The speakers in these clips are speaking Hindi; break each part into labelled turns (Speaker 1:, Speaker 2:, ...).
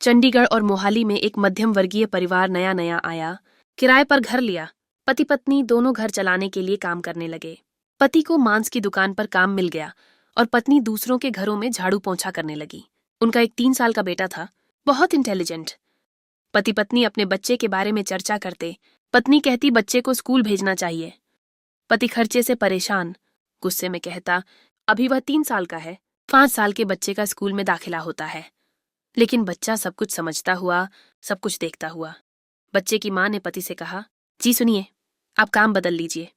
Speaker 1: चंडीगढ़ और मोहाली में एक मध्यम वर्गीय परिवार नया नया आया, किराए पर घर लिया। पति पत्नी दोनों घर चलाने के लिए काम करने लगे। पति को मांस की दुकान पर काम मिल गया और पत्नी दूसरों के घरों में झाड़ू पोंछा करने लगी। उनका एक 3 साल का बेटा था, बहुत इंटेलिजेंट। पति पत्नी अपने बच्चे के बारे में चर्चा करते। पत्नी कहती बच्चे को स्कूल भेजना चाहिए। पति खर्चे से परेशान, गुस्से में कहता अभी वह 3 साल का है, 5 साल के बच्चे का स्कूल में दाखिला होता है। लेकिन बच्चा सब कुछ समझता हुआ, सब कुछ देखता हुआ। बच्चे की माँ ने पति से कहा, जी सुनिए, आप काम बदल लीजिए।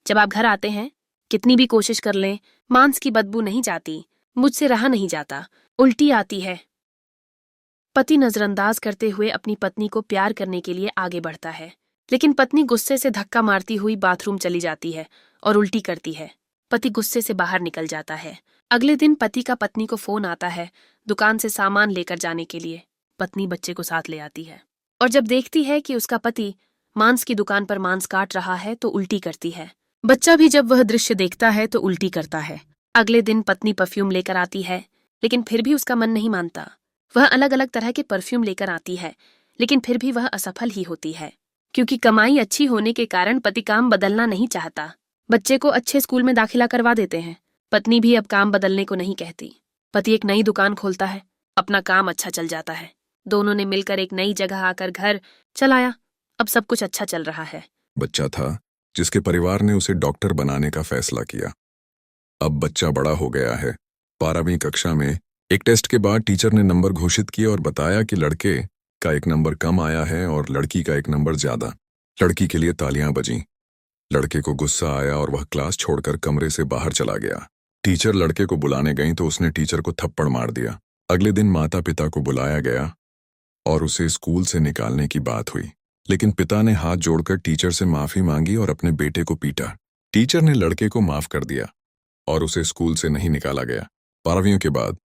Speaker 1: जब आप घर आते हैं, कितनी भी कोशिश कर लें, मांस की बदबू नहीं जाती, मुझसे रहा नहीं जाता, उल्टी आती है। पति नजरअंदाज करते हुए अपनी पत्नी को प्यार करने के लिए आगे बढ़ता है, लेकिन पत्नी गुस्से से धक्का मारती हुई बाथरूम चली जाती है और उल्टी करती है। पति गुस्से से बाहर निकल जाता है। अगले दिन पति का पत्नी को फोन आता है दुकान से सामान लेकर जाने के लिए। पत्नी बच्चे को साथ ले आती है और जब देखती है कि उसका पति मांस की दुकान पर मांस काट रहा है तो उल्टी करती है। बच्चा भी जब वह दृश्य देखता है तो उल्टी करता है। अगले दिन पत्नी परफ्यूम लेकर आती है, लेकिन फिर भी उसका मन नहीं मानता। वह अलग अलग तरह के परफ्यूम लेकर आती है, लेकिन फिर भी वह असफल ही होती है, क्योंकि कमाई अच्छी होने के कारण पति काम बदलना नहीं चाहता। बच्चे को अच्छे स्कूल में दाखिला करवा देते हैं। पत्नी भी अब काम बदलने को नहीं कहती। पति एक नई दुकान खोलता है, अपना काम अच्छा चल जाता है। दोनों ने मिलकर एक नई जगह आकर घर चलाया। अब सब कुछ अच्छा चल रहा है।
Speaker 2: बच्चा था जिसके परिवार ने उसे डॉक्टर बनाने का फैसला किया। अब बच्चा बड़ा हो गया है। 12वीं कक्षा में एक टेस्ट के बाद टीचर ने नंबर घोषित किए और बताया कि लड़के का एक नंबर कम आया है और लड़की का एक नंबर ज्यादा। लड़की के लिए तालियां बजीं। लड़के को गुस्सा आया और वह क्लास छोड़कर कमरे से बाहर चला गया। टीचर लड़के को बुलाने गई तो उसने टीचर को थप्पड़ मार दिया। अगले दिन माता पिता को बुलाया गया और उसे स्कूल से निकालने की बात हुई, लेकिन पिता ने हाथ जोड़कर टीचर से माफी मांगी और अपने बेटे को पीटा। टीचर ने लड़के को माफ कर दिया और उसे स्कूल से नहीं निकाला गया। 12वीं के बाद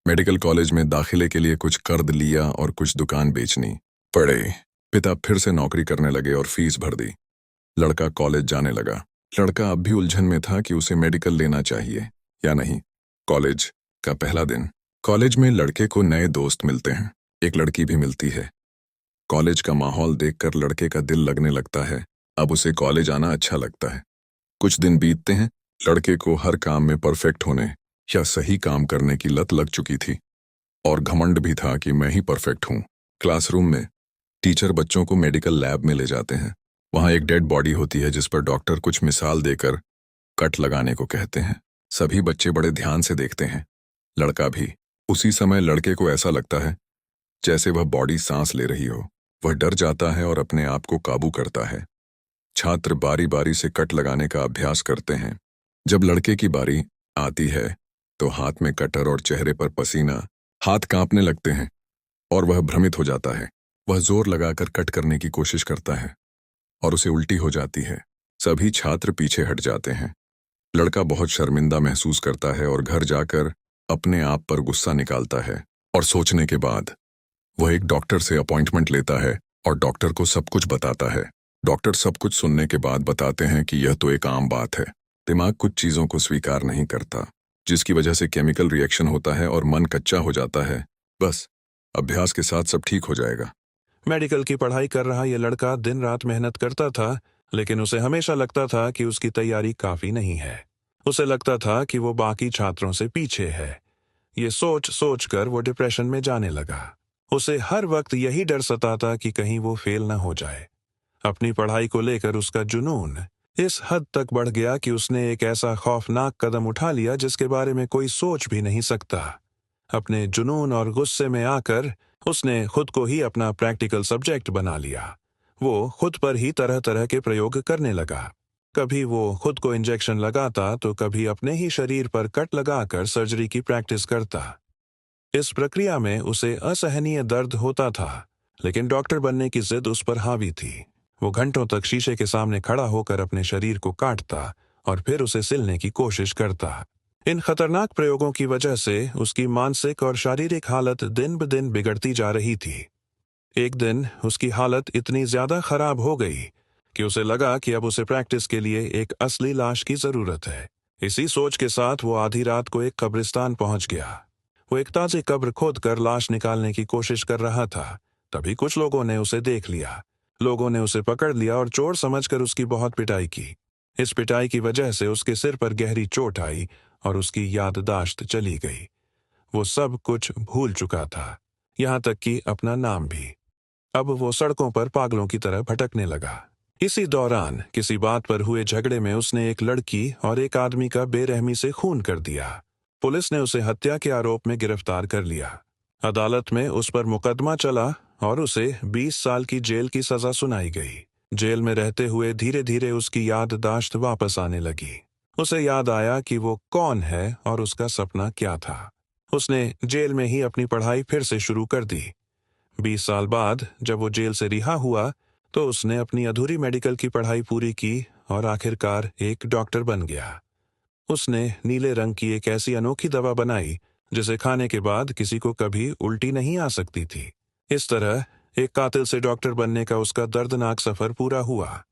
Speaker 2: मेडिकल कॉलेज में दाखिले के लिए कुछ कर्ज लिया और कुछ दुकान बेचनी पड़े। पिता फिर से नौकरी करने लगे और फीस भर दी। लड़का कॉलेज जाने लगा। लड़का अब भी उलझन में था कि उसे मेडिकल लेना चाहिए या नहीं। कॉलेज का पहला दिन। कॉलेज में लड़के को नए दोस्त मिलते हैं, एक लड़की भी मिलती है। कॉलेज का माहौल देखकर लड़के का दिल लगने लगता है। अब उसे कॉलेज आना अच्छा लगता है। कुछ दिन बीतते हैं। लड़के को हर काम में परफेक्ट होने या सही काम करने की लत लग चुकी थी और घमंड भी था कि मैं ही परफेक्ट हूँ। क्लासरूम में टीचर बच्चों को मेडिकल लैब में ले जाते हैं। वहां एक डेड बॉडी होती है जिस पर डॉक्टर कुछ मिसाल देकर कट लगाने को कहते हैं। सभी बच्चे बड़े ध्यान से देखते हैं, लड़का भी। उसी समय लड़के को ऐसा लगता है जैसे वह बॉडी सांस ले रही हो। वह डर जाता है और अपने आप को काबू करता है। छात्र बारी बारी से कट लगाने का अभ्यास करते हैं। जब लड़के की बारी आती है तो हाथ में कटर और चेहरे पर पसीना, हाथ कांपने लगते हैं और वह भ्रमित हो जाता है। वह जोर लगाकर कट करने की कोशिश करता है और उसे उल्टी हो जाती है। सभी छात्र पीछे हट जाते हैं। लड़का बहुत शर्मिंदा महसूस करता है और घर जाकर अपने आप पर गुस्सा निकालता है और सोचने के बाद वह एक डॉक्टर से अपॉइंटमेंट लेता है और डॉक्टर को सब कुछ बताता है। डॉक्टर सब कुछ सुनने के बाद बताते हैं कि यह तो एक आम बात है। दिमाग कुछ चीजों को स्वीकार नहीं करता, जिसकी वजह से केमिकल रिएक्शन होता है और मन कच्चा हो जाता है। बस अभ्यास के साथ सब ठीक हो जाएगा।
Speaker 3: मेडिकल की पढ़ाई कर रहा यह लड़का दिन रात मेहनत करता था, लेकिन उसे हमेशा लगता था कि उसकी तैयारी काफी नहीं है। उसे लगता था कि वो बाकी छात्रों से पीछे है। ये सोच सोच कर वो डिप्रेशन में जाने लगा। उसे हर वक्त यही डर सताता कि कहीं वो फेल न हो जाए। अपनी पढ़ाई को लेकर उसका जुनून इस हद तक बढ़ गया कि उसने एक ऐसा खौफनाक कदम उठा लिया जिसके बारे में कोई सोच भी नहीं सकता। अपने जुनून और गुस्से में आकर उसने खुद को ही अपना प्रैक्टिकल सब्जेक्ट बना लिया। वो खुद पर ही तरह तरह के प्रयोग करने लगा। कभी वो खुद को इंजेक्शन लगाता तो कभी अपने ही शरीर पर कट लगाकर सर्जरी की प्रैक्टिस करता। इस प्रक्रिया में उसे असहनीय दर्द होता था, लेकिन डॉक्टर बनने की जिद उस पर हावी थी। वो घंटों तक शीशे के सामने खड़ा होकर अपने शरीर को काटता और फिर उसे सिलने की कोशिश करता। इन खतरनाक प्रयोगों की वजह से उसकी मानसिक और शारीरिक हालत दिन ब दिन बिगड़ती जा रही थी। एक दिन उसकी हालत इतनी ज्यादा खराब हो गई कि उसे लगा कि अब उसे प्रैक्टिस के लिए एक असली लाश की जरूरत है। इसी सोच के साथ वो आधी रात को एक कब्रिस्तान पहुंच गया। वो एक ताज़ी कब्र खोदकर लाश निकालने की कोशिश कर रहा था। तभी कुछ लोगों ने उसे देख लिया। लोगों ने उसे पकड़ लिया और चोर समझकर उसकी बहुत पिटाई की। इस पिटाई की वजह से उसके सिर पर गहरी चोट आई और उसकी याददाश्त चली गई। वो सब कुछ भूल चुका था, यहाँ तक कि अपना नाम भी। अब वो सड़कों पर पागलों की तरह भटकने लगा। इसी दौरान किसी बात पर हुए झगड़े में उसने एक लड़की और एक आदमी का बेरहमी से खून कर दिया। पुलिस ने उसे हत्या के आरोप में गिरफ्तार कर लिया। अदालत में उस पर मुकदमा चला और उसे 20 साल की जेल की सजा सुनाई गई। जेल में रहते हुए धीरे धीरे उसकी याददाश्त वापस आने लगी। उसे याद आया कि वो कौन है और उसका सपना क्या था। उसने जेल में ही अपनी पढ़ाई फिर से शुरू कर दी। 20 साल बाद जब वो जेल से रिहा हुआ तो उसने अपनी अधूरी मेडिकल की पढ़ाई पूरी की और आखिरकार एक डॉक्टर बन गया। उसने नीले रंग की एक ऐसी अनोखी दवा बनाई जिसे खाने के बाद किसी को कभी उल्टी नहीं आ सकती थी। इस तरह एक कातिल से डॉक्टर बनने का उसका दर्दनाक सफर पूरा हुआ।